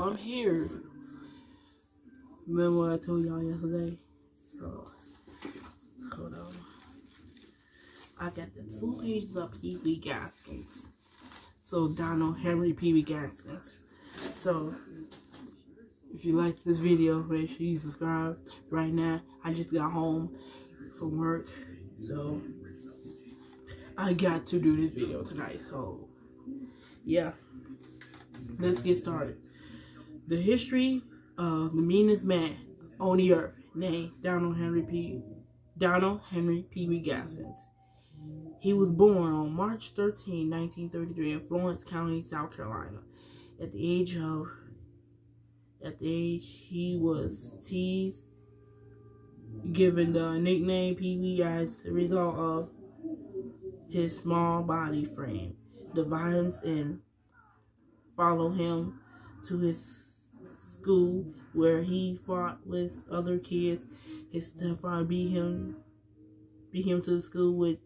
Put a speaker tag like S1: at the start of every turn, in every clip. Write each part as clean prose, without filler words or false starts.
S1: I'm here. Remember what I told y'all yesterday? So, hold on. I got the full pages of Peewee Gaskins. So, Donald Henry Peewee Gaskins. So, if you liked this video, make sure you subscribe right now. I just got home from work, so I got to do this video tonight. So, yeah. Let's get started. The history of the meanest man on the earth, named Donald Henry Peewee Gaskins. He was born on March 13, 1933 in Florence County, South Carolina. At the age he was teased, given the nickname Pee-wee as a result of his small body frame. The violence and followed him to his school, where he fought with other kids. His stepfather beat him to the school. With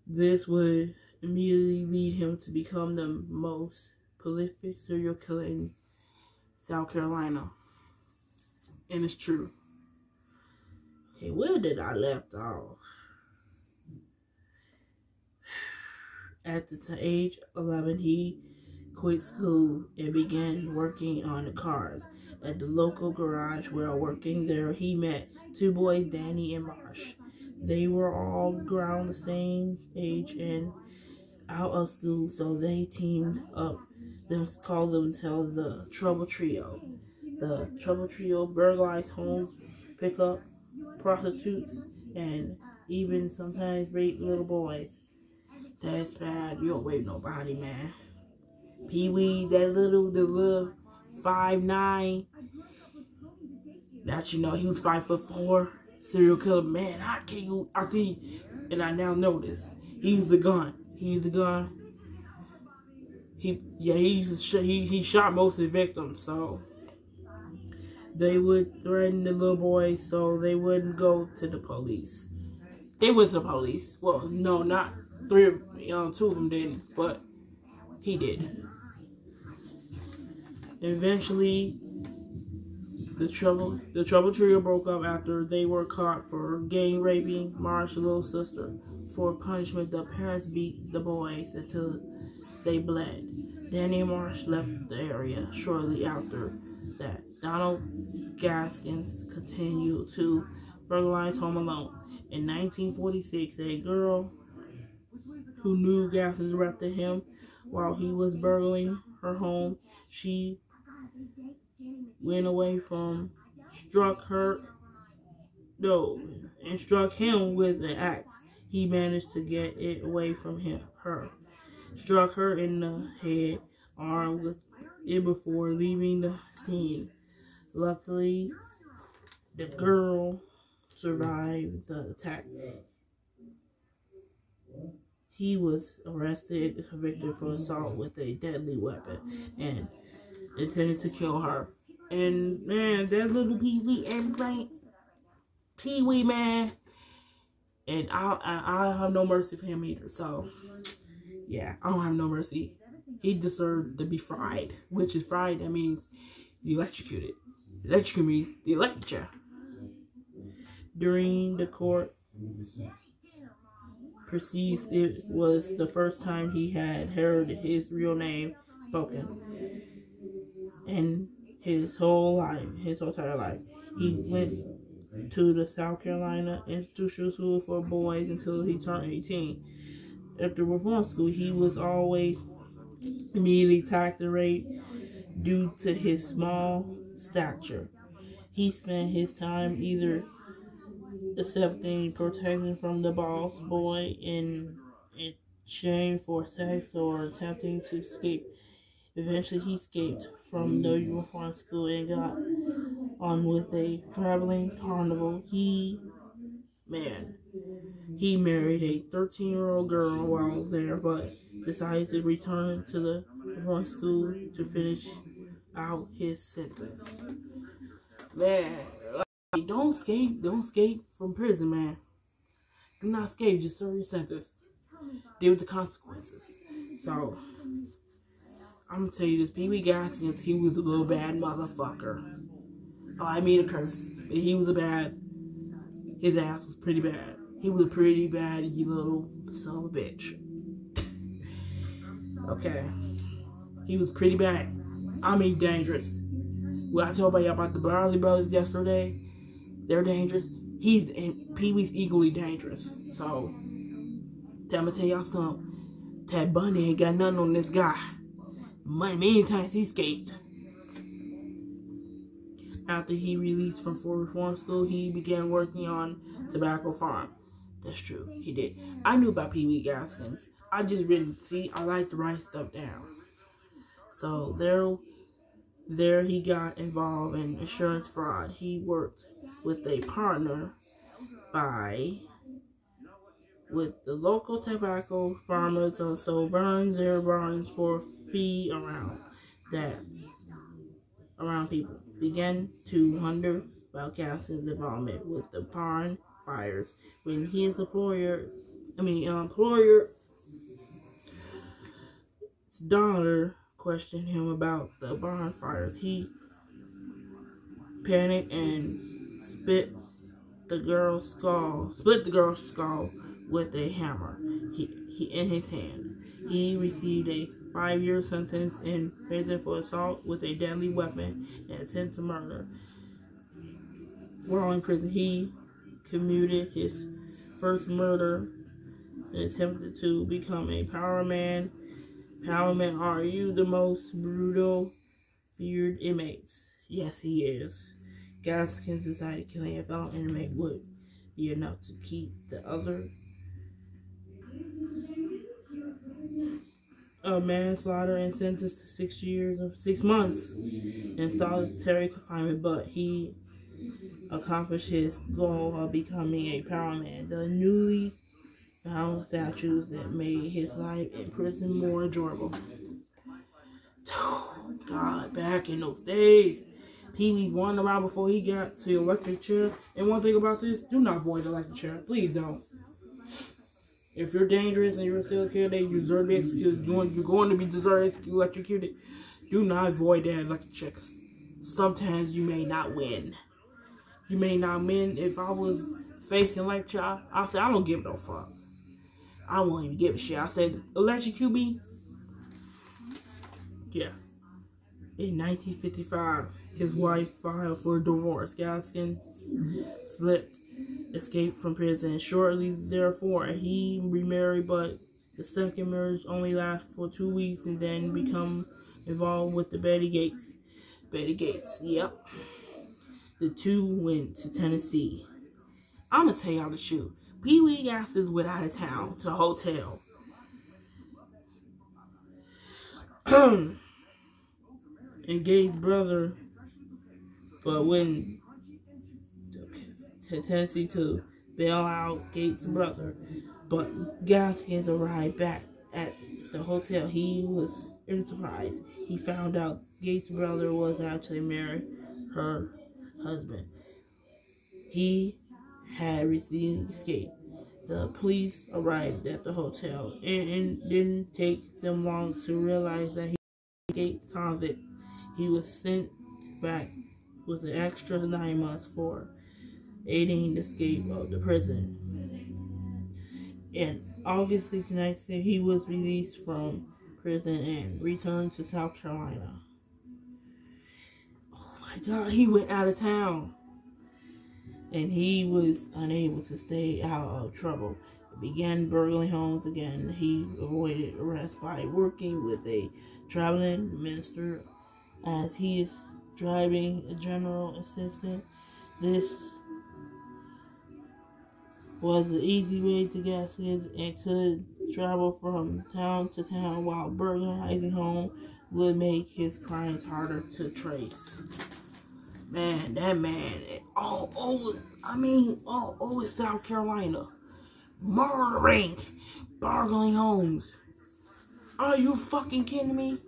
S1: this would immediately lead him to become the most prolific serial killer in South Carolina. And it's true. Okay, where did I left off? At the age of 11, he quit school and began working on the cars at the local garage. While working there, he met two boys, Danny and Marsh. They were all around the same age and out of school, so they teamed up. They called themselves the Trouble Trio. The Trouble Trio burglarized homes, pick up prostitutes, and even sometimes rape little boys. That's bad. You don't rape nobody, man. Pee-wee, the little 5'9". That you know, he was 5'4". Serial killer, man. I think, and I now know this. He used the gun. He shot most of the victims. So they would threaten the little boys so they wouldn't go to the police. They went to the police. Well, no, not two of them didn't, but he did. Eventually, the Trouble Trio broke up after they were caught for gang raping Marsh's little sister. For punishment, the parents beat the boys until they bled. Danny and Marsh left the area shortly after that. Donald Gaskins continued to burglarize home alone. In 1946, a girl who knew Gaskins arrested him while he was burglaring her home. She went away from, struck him with an axe. He managed to get it away from her. Struck her in the head, arm with it before leaving the scene. Luckily, the girl survived the attack. He was arrested and convicted for assault with a deadly weapon and intended to kill her. And man, that little Pee-wee, Pee-wee, man, and I have no mercy for him either. So yeah, I don't have no mercy. He deserved to be fried, which is fried. That means electrocuted. Electrocuted means the electric chair. During the court proceedings, it was the first time he had heard his real name spoken in his whole entire life. He went to the South Carolina Institutional School for Boys until he turned 18. After reform school, he was always immediately attacked and raped due to his small stature. He spent his time either accepting protection from the boss boy in exchange for sex or attempting to escape. Eventually, he escaped from the uniform school and got on with a traveling carnival. He married a 13-year-old girl while there, but decided to return to the uniform school to finish out his sentence. Man, don't escape from prison, man. Do not escape, just serve your sentence. Deal with the consequences. So, I'm gonna tell you this. Peewee Gaskins, he was a little bad motherfucker. Oh, I mean a curse. But he was a bad... His ass was pretty bad. He was a pretty bad, you little son of a bitch. Okay. He was pretty bad. I mean dangerous. When I told y'all about the Barley Brothers yesterday, they're dangerous. Pee-wee's equally dangerous. So, I'm gonna tell y'all something. Ted Bundy ain't got nothing on this guy. Many times he escaped. After he released from Fort Reform School, he began working on tobacco farm. That's true, he did. I knew about Peewee Gaskins. I just didn't see. I like to write stuff down. So there he got involved in insurance fraud. He worked with a partner with the local tobacco farmers, so burned their barns for fee around people. Began to wonder about Gaskins' involvement with the barn fires when his employer's daughter questioned him about the barn fires. He panicked and split the girl's skull with a hammer he in his hand. He received a 5-year sentence in prison for assault with a deadly weapon and attempt to murder. While in prison, he committed his first murder and attempted to become a power man. Power men are you the most brutal, feared inmates? Yes, he is. Gaskins decided killing a fellow inmate would be enough to keep the other manslaughter and sentenced to 6 months in solitary confinement, but he accomplished his goal of becoming a power man. The newly found statutes that made his life in prison more enjoyable. Oh, God, back in those days, Pee-wee won around before he got to the electric chair. And one thing about this, do not avoid the electric chair. Please don't. If you're dangerous and you're a serial killer, you deserve to be executed. You're going to be electrocuted. Do not avoid that electric chair. Sometimes you may not win. You may not win. If I was facing electric chair, I'd say, I don't give no fuck. I won't even give a shit. I said, electrocute me? Yeah. In 1955, his wife filed for divorce. Gaskins escaped from prison. Shortly thereafter, he remarried, but the second marriage only lasted for 2 weeks and then become involved with the Betty Gates. Yep. The two went to Tennessee. I'm gonna tell y'all the truth. Peewee Gaskins went out of town to the hotel. And Gates' brother, but went to Tennessee to bail out Gates' brother. But Gaskins arrived back at the hotel. He was surprised. He found out Gates' brother was actually married her husband. He had recently escaped. The police arrived at the hotel and didn't take them long to realize that he escaped convict. He was sent back with an extra 9 months for aiding the escape of the prison. In August 1996, he was released from prison and returned to South Carolina. Oh my God, he went out of town. And he was unable to stay out of trouble. He began burgling homes again. He avoided arrest by working with a traveling minister as he is driving a general assistant. This was the easy way to Gaskins and could travel from town to town while burglarizing home would make his crimes harder to trace. Man, that man, all over South Carolina, murdering, burgling homes. Are you fucking kidding me?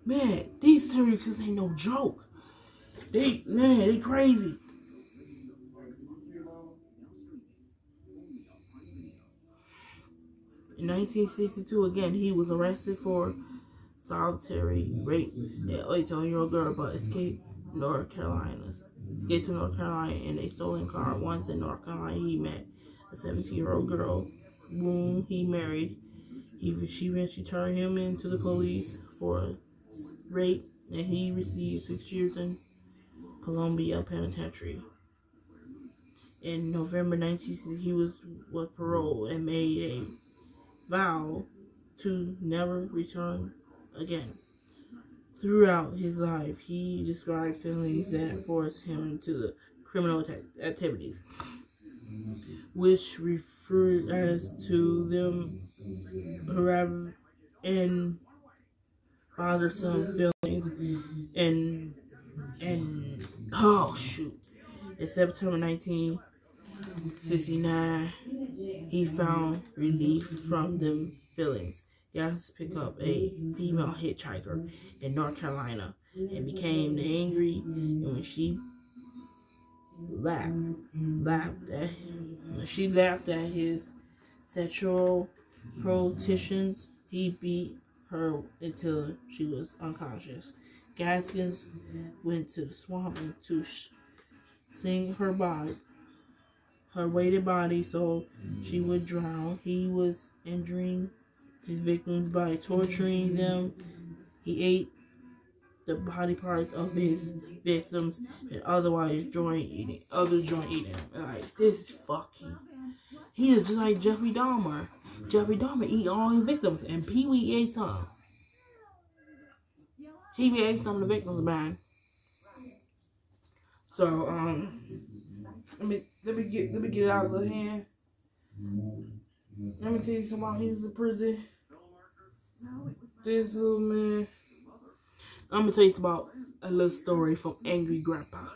S1: Man, these serial killers ain't no joke. They crazy. In 1962, again, he was arrested for solitary rape an 18-year-old girl, but escaped North Carolina. Escaped to North Carolina in a stolen car. Once in North Carolina, he met a 17-year-old girl whom he married. She eventually turned him into the police for rape, and he received 6 years in Columbia Penitentiary. In November 1960, he was paroled and made a vow to never return again. Throughout his life, he described feelings that forced him to the criminal activities, which referred as to them having and bothersome feelings and oh shoot. In September 1969, he found relief from them feelings. Gaskins picked up a female hitchhiker in North Carolina and became angry, and when she laughed at his sexual protestations, he beat her until she was unconscious. Gaskins went to the swamp and to sink her weighted body so she would drown. He was injuring his victims by torturing them. He ate the body parts of his victims and otherwise joint eating. Like, this fucking... He is just like Jeffrey Dahmer. Jeffrey Dahmer eat all his victims, and Peewee ate some. Peewee ate some of the victims, man. So, let me get it out of the hand. Let me tell you something about he was in prison. This little man. I'm gonna tell you about a little story from Angry Grandpa.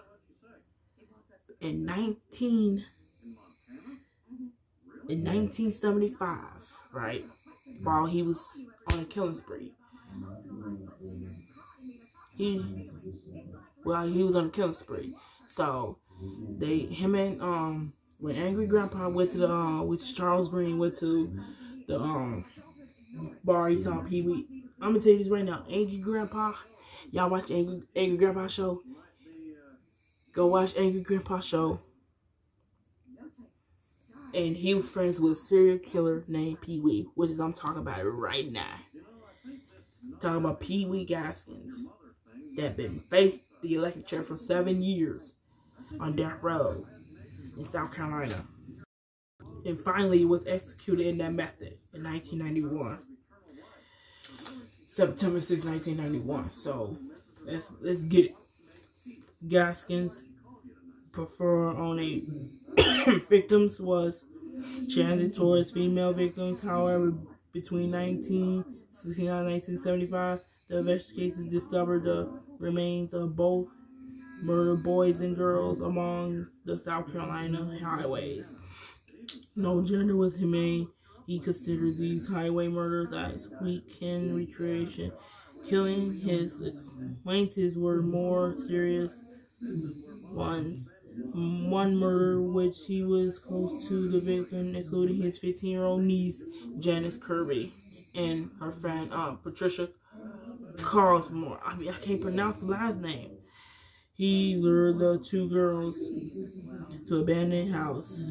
S1: In 1975, right, while he was on a killing spree, he was on a killing spree. So when Angry Grandpa went to the which Charles Green went to the bar, he saw Peewee. I'm gonna tell you this right now, Angry Grandpa. Y'all watch Angry Grandpa show? Go watch Angry Grandpa show. And he was friends with a serial killer named Peewee, which is I'm talking about it right now. Talking about Peewee Gaskins, that been faced the electric chair for 7 years on death row in South Carolina, and finally was executed in that method in 1991. September 6, 1991. So let's get it. Gaskins prefer on a victims was chanted towards female victims. However, between 1969 and 1975, the investigators discovered the remains of both murdered boys and girls among the South Carolina highways. No gender was humane. He considered these highway murders as weekend recreation. Killing his acquaintances were more serious ones. One murder which he was close to the victim, including his 15-year-old niece, Janice Kirby, and her friend, Patricia Carsmore. I can't pronounce the last name. He lured the two girls to an abandoned house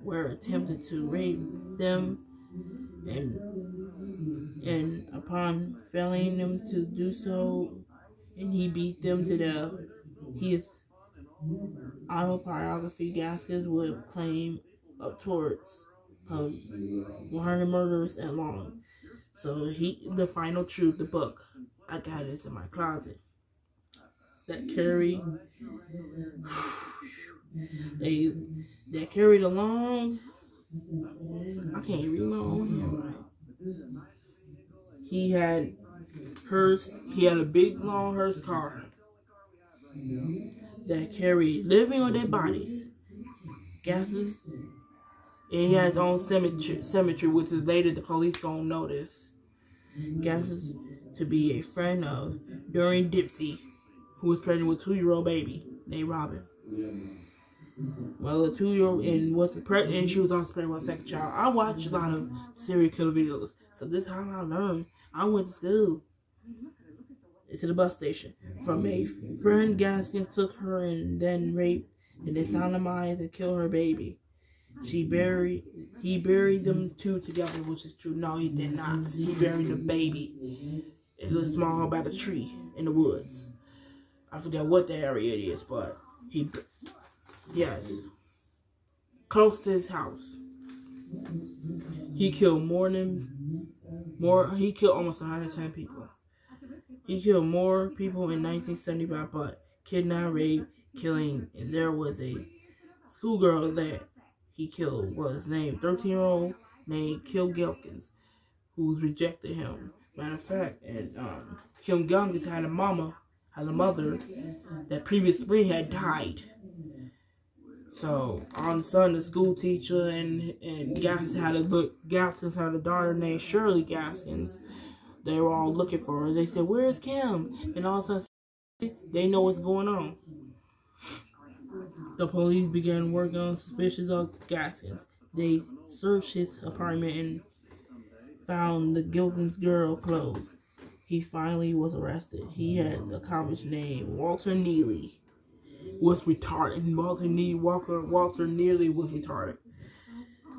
S1: where attempted to rape them, and upon failing them to do so, and he beat them to death. His autobiography, Gaskins would claim upwards of 100 murders and long. So The Final Truth, the book, I got this in my closet. That carried along. I can't read my own handwriting. He had a big long hearse car that carried living or dead bodies. Gases. And he had his own cemetery, which is later the police gonna notice. Gases to be a friend of Doreen Dipsey, who was pregnant with a 2-year-old baby named Robin. Well, a 2-year-old and she was also pregnant with a second child. I watch a lot of serial killer videos, so this is how I learned. I went to school. to the bus station. From a friend, Gaskins took her and then raped and then sodomized and killed her baby. He buried them two together, which is true. No, he did not. He buried the baby in a small by the tree in the woods. I forget what the area it is, but yes, close to his house. He killed he killed almost 110 people. He killed more people in 1975, but kidnapped, rape, killing, and there was a schoolgirl that he killed was named 13-year-old named Kim Gaskins, who rejected him. Matter of fact, and Kim Gaskins had a mother that previous spring had died. So all of a sudden, the school teacher and Gaskins had a daughter named Shirley Gaskins. They were all looking for her. They said, "Where's Kim?" And all of a sudden, they know what's going on. The police began working on suspicions of Gaskins. They searched his apartment and found the Gaskins girl clothes. He finally was arrested. He had a college name, Walter Neely, was retarded. Walter Neely was retarded.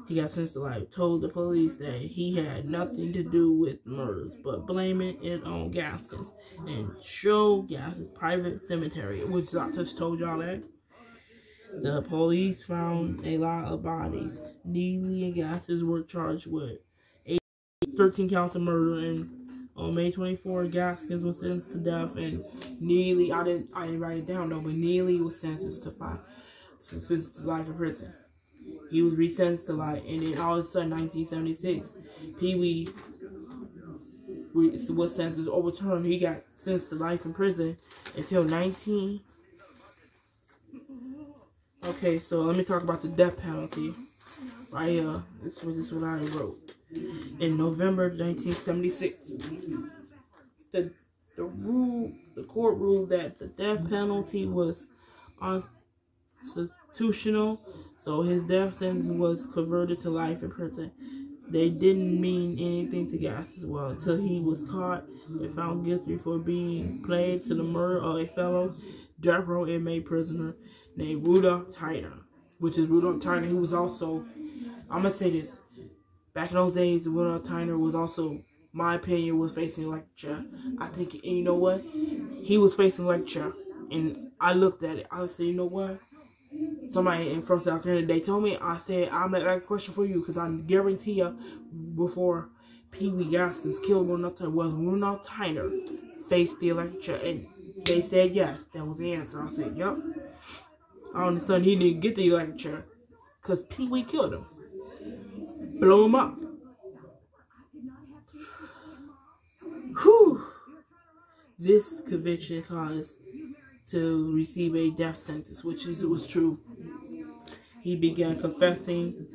S1: He got sentenced to life. Told the police that he had nothing to do with murders, but blaming it on Gaskins and showed Gaskins' private cemetery, which I just told y'all that. The police found a lot of bodies. Neely and Gaskins were charged with 13 counts of murder, and on May 24, Gaskins was sentenced to death, and Neely, I didn't write it down though, but Neely was sentenced to life in prison. He was resentenced to life, and then all of a sudden, 1976, Peewee was sentenced overturned. He got sentenced to life in prison until 19. Okay, so let me talk about the death penalty. Right here, this is what I wrote. In November 1976, the court ruled that the death penalty was unconstitutional, so his death sentence was converted to life in prison. They didn't mean anything to Gaskins until he was caught and found guilty for being played to the murder of a fellow death row inmate prisoner named Rudolph Tyner, which is Rudolph Tyner. He was also, I'm going to say this, back in those days, Rudolph Tyner was also, my opinion, was facing electric chair. I think, and you know what? He was facing electric chair. And I looked at it. I said, you know what? Somebody in South Carolina, they told me, I said, I'm going to ask a question for you, because I guarantee you, before Peewee Gaskins killed Rudolph Tyner faced the electric chair. And they said yes. That was the answer. I said, yep. All of a sudden, he didn't get the electric chair because Peewee killed him. Blow him up. Whew. This conviction caused to receive a death sentence, which was true. He began confessing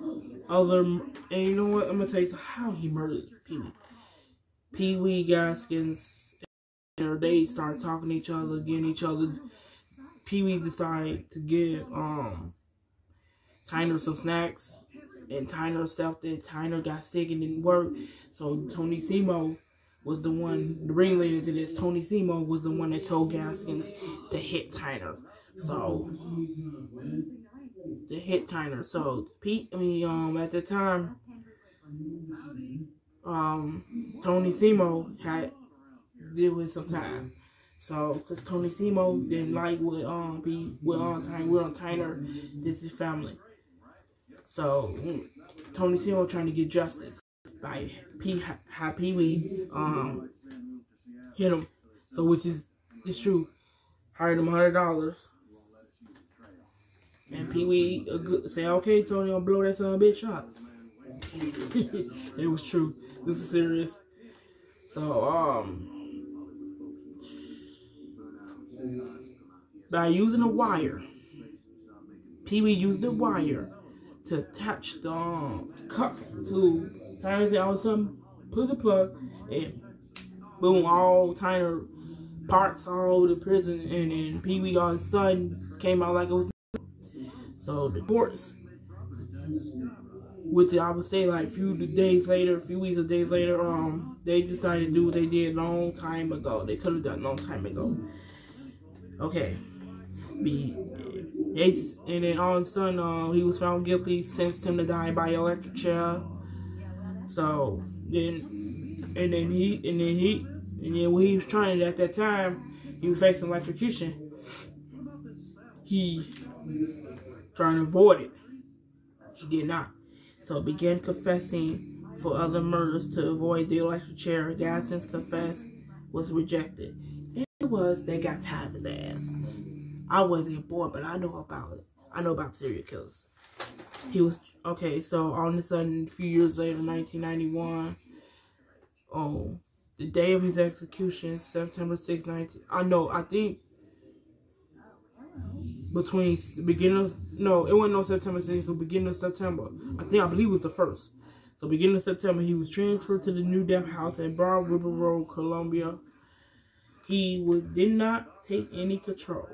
S1: and you know what? I'm going to tell you how he murdered Peewee. Peewee Gaskins, they started talking to each other, getting each other. Peewee decided to give Tyner some snacks, and Tyner accepted. Tyner got sick and didn't work, so Tony Simo was the one, the ringleader to this. Tony Simo was the one that told Gaskins to hit Tyner. So at the time, Tony Simo had deal with some time. So, because Tony Simo didn't like what Tyner did to his family. So, Tony Simo trying to get justice by how Peewee hit him. So, which is true. Hired him $100. And Peewee said, okay, Tony, I'll blow that son of a bitch up. It was true. This is serious. So, by using a wire, Peewee used a wire to attach the cup to Tyner's. All of a sudden, pull the plug, and boom, all Tyner parts all over the prison, and then Peewee all of a sudden came out like it was. So the courts I would say like a few weeks or days later, they decided to do what they did a long time ago. They could have done a long time ago. Okay. And then all of a sudden, he was found guilty, sentenced him to die by electric chair. So then when he was trying at that time, he was facing electrocution. He trying to avoid it. He did not. So began confessing for other murders to avoid the electric chair. Gaskins confessed, was rejected. And they got tired of his ass. I wasn't born, but I know about it. I know about serial killers. He was, okay, so all of a sudden, a few years later, 1991, the day of his execution, September 6, I think between beginning of, no, it wasn't no September 6th, so beginning of September. I believe it was the 1st. So beginning of September, he was transferred to the new death house at Broad River Road, Columbia. He did not take any control.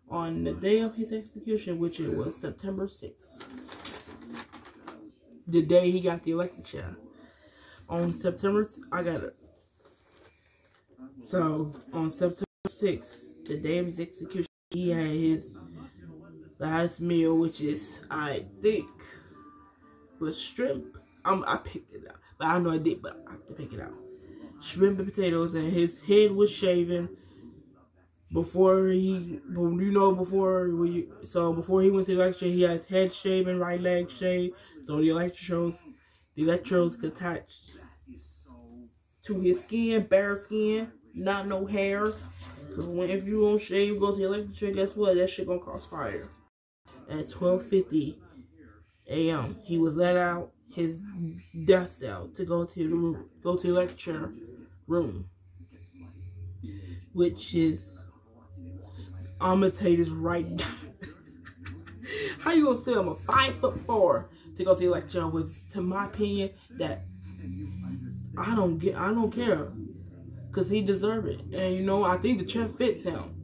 S1: On the day of his execution, which it was September 6th, the day he got the electric chair. On September 6th, the day of his execution, he had his last meal, which is, I think, was shrimp. I picked it out, but I know I did, but I have to pick it out. Shrimp and potatoes, and his head was shaven. Before he went to the electric chair, he had his head shaven, right leg shaved, so the electrodes could attach to his skin, bare skin, not no hair. Because if you don't shave, go to the electric chair, guess what? That shit gonna cause fire. At 12:50 a.m., he was let out his death cell to go to the electric chair room, which is, I'm gonna tell you this right now. How you gonna say I'm a 5'4" to go to the electric chair? Was, to my opinion, that I don't care, cause he deserved it, and I think the chair fits him.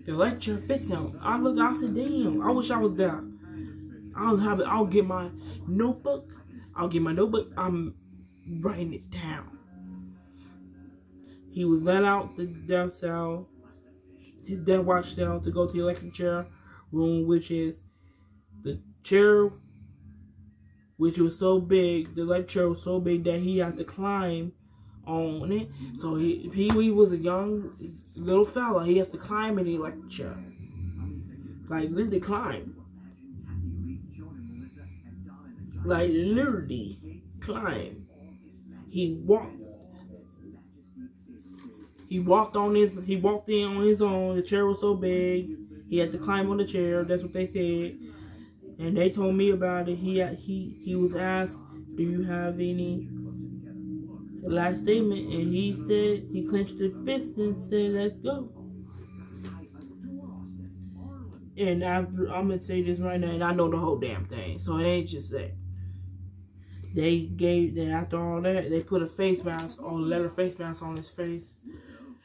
S1: The electric chair fits him. I said, damn, I wish I was there. I'll get my notebook. I'm writing it down. He was let out the death cell, his death watch cell, to go to the electric chair room, which is the chair, which was so big, the electric chair was so big that he had to climb on it. So Pee-wee was a young little fella. He has to climb in the electric chair. Like, literally climb. Like, literally climb. He walked in on his own. The chair was so big, he had to climb on the chair. That's what they said. And they told me about it. He was asked, do you have any last statement? And he said, he clenched his fist and said, let's go. And I'm going to say this right now, and I know the whole damn thing, so it ain't just that. After all that, they put a face mask on, leather face mask on his face.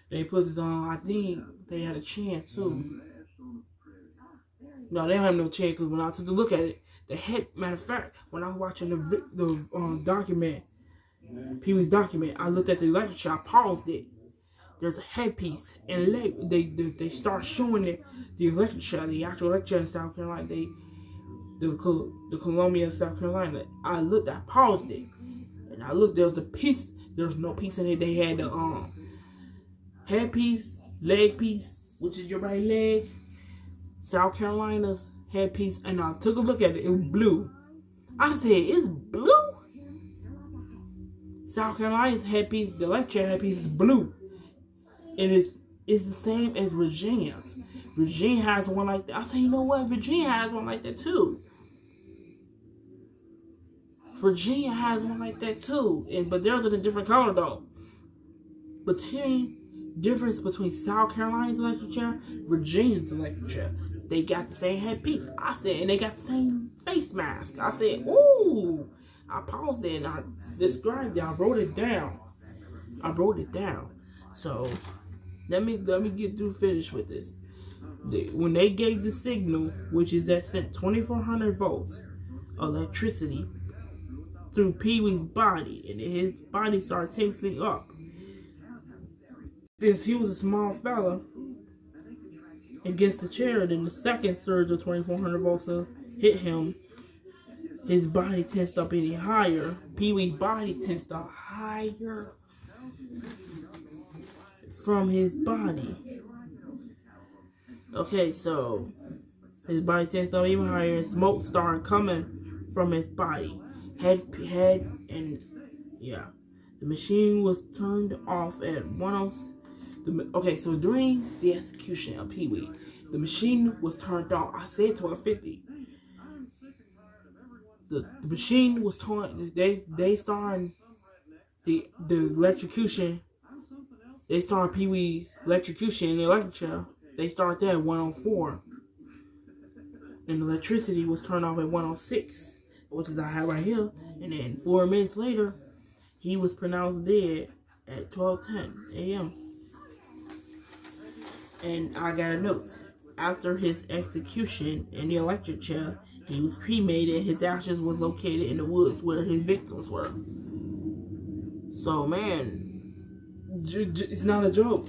S1: They put his on, I think they had a chin too. No, they don't have no chin, because when I took a look at it, the head, matter of fact, when I was watching the document, Pee-wee's document, I looked at the electric chair, I paused it. There's a headpiece, and they start showing the electric chair, the actual electric chair in South Carolina, the Columbia, South Carolina. I paused it, and I looked, there was no piece in it. They had the headpiece, leg piece, which is your right leg, South Carolina's headpiece, and I took a look at it. It was blue. I said, it's blue? South Carolina's headpiece, the electric chair headpiece, is blue. And it's the same as Virginia's. Virginia has one like that. I said, you know what? Virginia has one like that too. Virginia has one like that too. But theirs is a different color though. Difference between South Carolina's electric chair, Virginia's electric chair. They got the same headpiece. I said, and they got the same face mask. I said, ooh. I paused it and I described it. I wrote it down. So let me get through finish with this. When they gave the signal, which is that sent 2,400 volts, electricity through Pee-wee's body, and his body started tensing up. Since he was a small fella against the chair, then the second surge of 2400 volts hit him. His body tensed up any higher. Pee-wee's body tensed up higher from his body. Okay, so his body tensed up even higher, and smoke started coming from his body. And yeah, the machine was turned off at 1:00. Okay, so during the execution of Pee-wee, the machine was turned off. I said 12:50. The machine was turned. They started the electrocution. They started Pee-wee's electrocution in the electric chair. They started that at 1:04. And the electricity was turned off at 1:06, which is I have right here. And then 4 minutes later, he was pronounced dead at 12:10 a.m. And I got a note. After his execution in the electric chair, he was cremated. His ashes was located in the woods where his victims were. So, man, it's not a joke.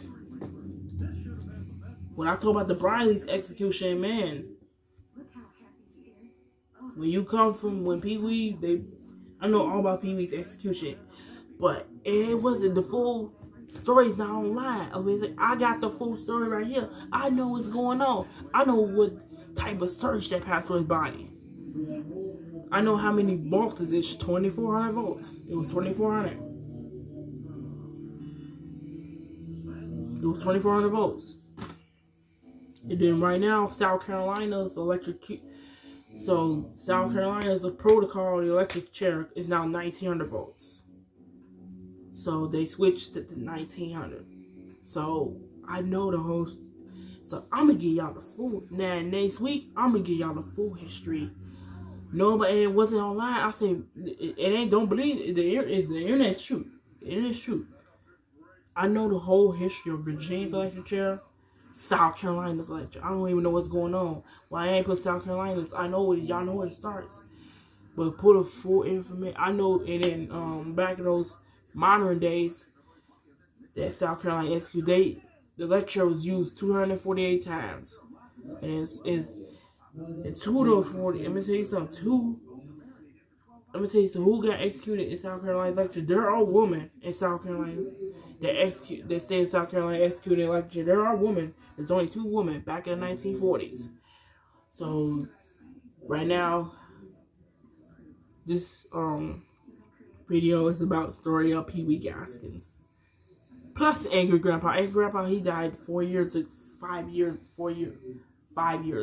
S1: When I talk about the Briley's execution, man, when you come from when Pee-wee, I know all about Pee-wee's execution, but it wasn't the full story's not online. I got the full story right here. I know what's going on. I know what type of surge that passed through his body. I know how many volts is it. 2400 volts. It was 2400. It was 2400 volts. And then right now, South Carolina's electric. So South Carolina's protocol, the electric chair is now 1900 volts. So they switched it to 1900. So I know the whole. So I'm gonna give y'all the full. Now next week I'm gonna give y'all the full history. No, but it wasn't online. I say it ain't. Don't believe it. The internet's true. The internet's true. I know the whole history of Virginia's electric chair, South Carolina's electric. I don't even know what's going on. Why I ain't put South Carolina's? I know it. Y'all know where it starts. But put a full information. I know. And then back in those modern days, that South Carolina SQ, the electric was used 248 times, and and 2 of those 40. Let me tell you something. Let me tell you something. Who got executed in South Carolina electric? There are women in South Carolina that stay in South Carolina executed electric. There are women. There's only 2 women back in the 1940s. So right now, this video is about the story of Peewee Gaskins. Plus Angry Grandpa. Angry Grandpa, he died 5 years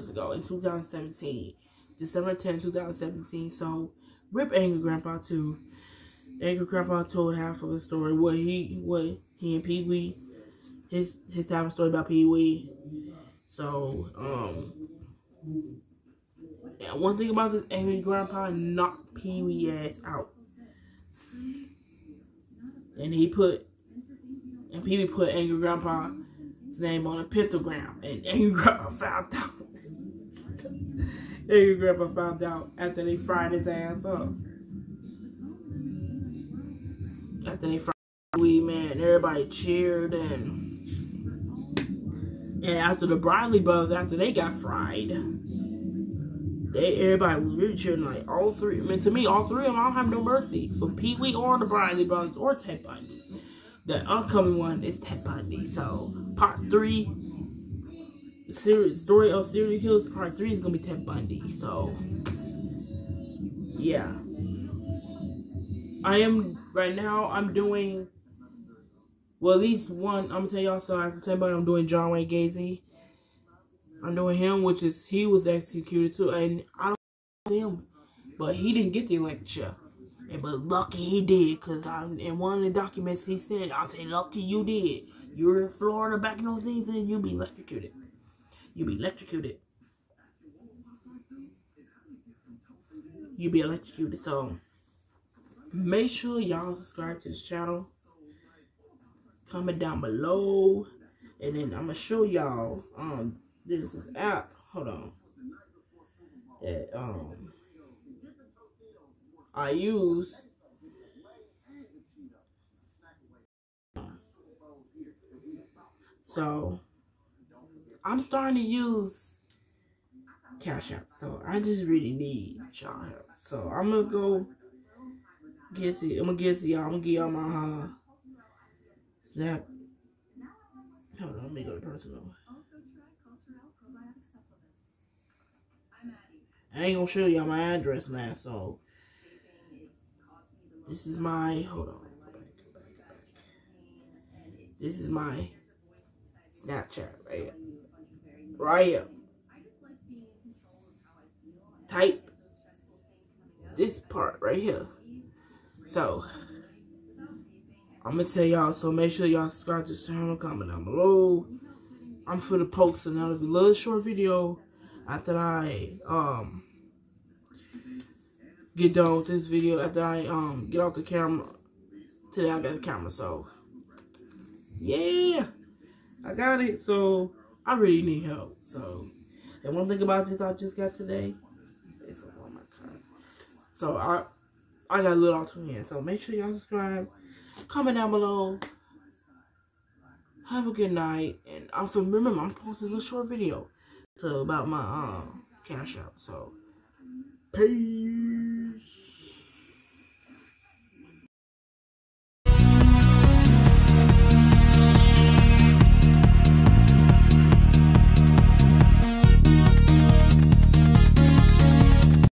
S1: ago in 2017. December 10, 2017. So rip Angry Grandpa too. Angry Grandpa told half of the story. What he and Peewee, his half a story about Peewee. So and one thing about this, Angry Grandpa knocked Peewee ass out. And Peewee put Angry Grandpa's name on a pentagram. And Angry Grandpa found out. Angry Grandpa found out after they fried his ass up. After they fried Peewee, man, everybody cheered. And after the Briley brothers, after they got fried, everybody was really cheering, like all 3. I mean, to me, all 3 of them, I don't have no mercy for Peewee or the Briley brothers or Ted Bundy. The upcoming one is Ted Bundy. So part 3, the story of serial killers, part 3 is gonna be Ted Bundy. So yeah, I'm doing, well, at least one. I'm gonna tell y'all. So after Ted Bundy, I'm doing John Wayne Gacy. I'm doing him, which is, he was executed too, and I don't know him, but he didn't get the lecture. But lucky he did, because in one of the documents he said, I say, lucky you did. You're in Florida back in those days, and you'll be electrocuted. You'll be electrocuted. You'll be electrocuted. So make sure y'all subscribe to this channel. Comment down below. And then I'm going to show y'all, there's this app, hold on, that, I use. So I'm starting to use Cash App. So I just really need y'all help. So I'm gonna go get to. I'm gonna get to y'all. I'm gonna give y'all my Snap. Hold on, let me go to personal. I ain't gonna show y'all my address now, so this is my, hold on, go back. This is my Snapchat right here. Right here. Type this part right here. So, I'm gonna tell y'all, so make sure y'all subscribe to this channel, comment down below. I'm finna post another little short video after I, get done with this video, after I get off the camera. Today I got the camera, so yeah, I got it. So I really need help. So, and one thing about this I just got today is on my car. So I got a little auto here. So make sure y'all subscribe, comment down below. Have a good night, and remember I'm posting a little short video about my Cash App. So peace.